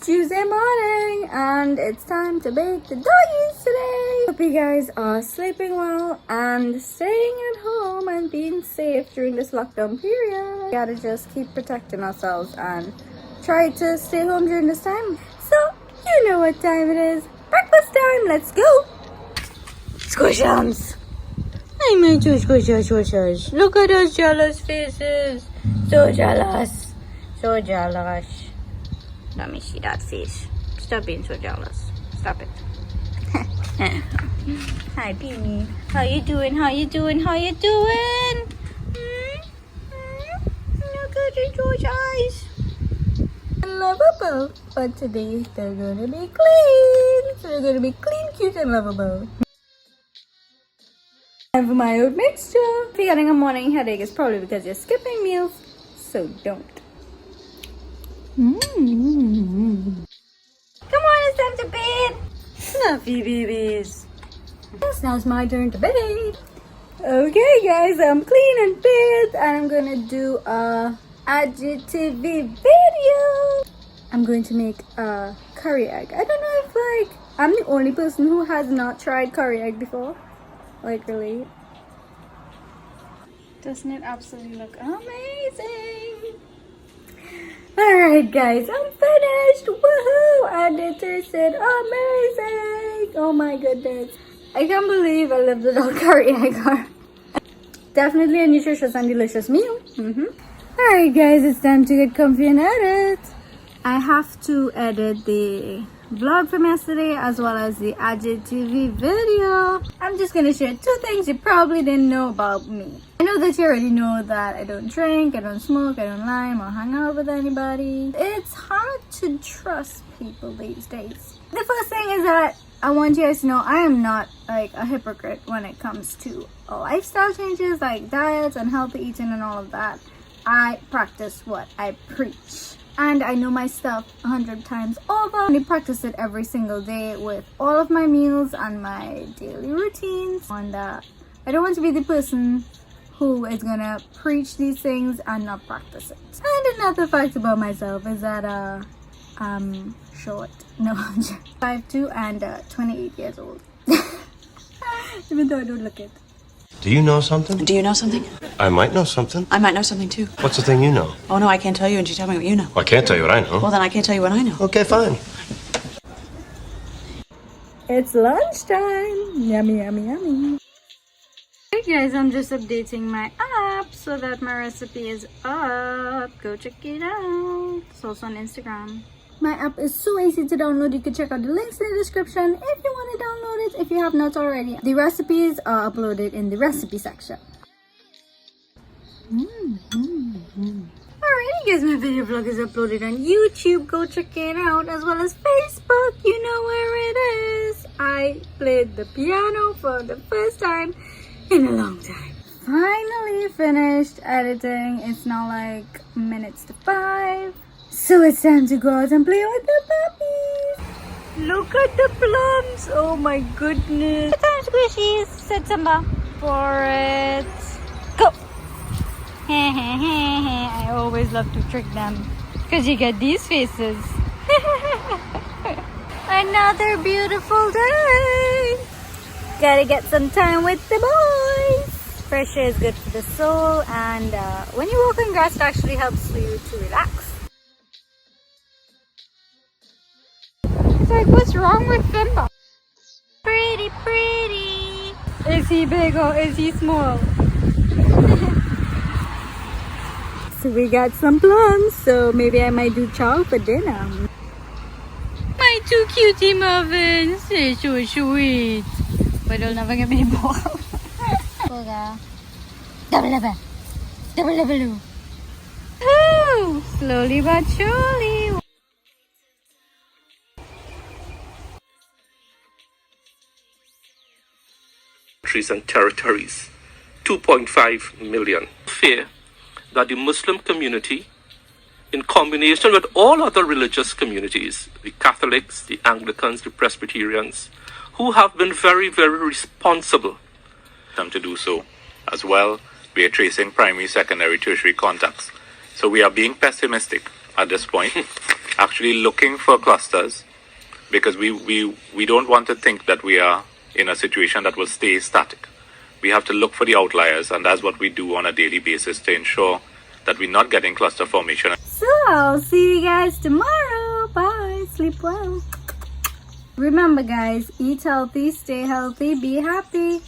Tuesday morning and it's time to bake the doggies today. Hope you guys are sleeping well and staying at home and being safe during this lockdown period. We gotta just keep protecting ourselves and try to stay home during this time. So, you know what time it is. Breakfast time, let's go. Squishums. I made two squishers. Look at those jealous faces. So jealous. So jealous. Let me see that face. Stop being so jealous. Stop it. Hi, Beanie. How you doing? How you doing? How you doing? Look at your George eyes. Lovable. But today they're gonna be clean. So they're gonna be clean, cute, and lovable. I have my oat mixture. If you're getting a morning headache, it's probably because you're skipping meals. So don't. Come on, it's time to bed. Fluffy babies. Yes, now it's my turn to bed. Okay, guys, I'm clean and bed, and I'm gonna do a adjective video. I'm going to make a curry egg. I don't know if I'm the only person who has not tried curry egg before. Really. Doesn't it absolutely look amazing? Alright guys, I'm finished! Woohoo! Editor said amazing! Oh my goodness. I can't believe I lived without curry egg. Definitely a nutritious and delicious meal. Alright guys, it's time to get comfy and edit. I have to edit the vlog from yesterday as well as the adjective video. I'm just gonna share two things you probably didn't know about me. I know that you already know that I don't drink, I don't smoke, I don't lie, or hang out with anybody. It's hard to trust people these days. The first thing is that I want you guys to know I am not like a hypocrite when it comes to lifestyle changes like diets and healthy eating and all of that. I practice what I preach. And I know my stuff 100 times over. I practice it every single day with all of my meals and my daily routines. And I don't want to be the person who is gonna preach these things and not practice it. And another fact about myself is that I'm short. No, I'm 5'2" and 28 years old. Even though I don't look it. Do you know something? Do you know something? I might know something. I might know something too. What's the thing you know? Oh no, I can't tell you and you tell me what you know. Well, I can't tell you what I know. Well then I can't tell you what I know. Okay, fine. It's lunchtime. Yummy, yummy, yummy. Hey guys, I'm just updating my app so that my recipe is up. Go check it out. It's also on Instagram. My app is so easy to download. You can check out the links in the description if you want to download it if you have not already. The recipes are uploaded in the recipe section. Alrighty guys, my video vlog is uploaded on YouTube. Go check it out, as well as Facebook. You know where it is. I played the piano for the first time in a long time. Finally finished editing. It's now like minutes to 5. So it's time to go out and play with the puppies. Look at the plums. Oh my goodness. Good time, squishies. Said Simba. For it. Go. I always love to trick them because you get these faces. Another beautiful day. Gotta get some time with the boys. Fresh air is good for the soul, and when you walk on grass, it actually helps you to relax. It's like, what's wrong with Simba? Pretty, pretty. Is he big or is he small? So we got some plums, so maybe I might do chow for dinner. My two cutie muffins, they're so sweet. But they'll never get me more. Double level. Double level. Oh, slowly but surely. Countries and territories, 2.5 million. Fear that the Muslim community, in combination with all other religious communities, the Catholics, the Anglicans, the Presbyterians, who have been very, very responsible. Them to do so. As well, we are tracing primary, secondary, tertiary contacts. So we are being pessimistic at this point. actually looking for clusters, because we don't want to think that we are in a situation that will stay static. We have to look for the outliers, and that's what we do on a daily basis to ensure that we're not getting cluster formation. So I'll see you guys tomorrow. Bye. Sleep well. Remember guys, eat healthy, stay healthy, be happy.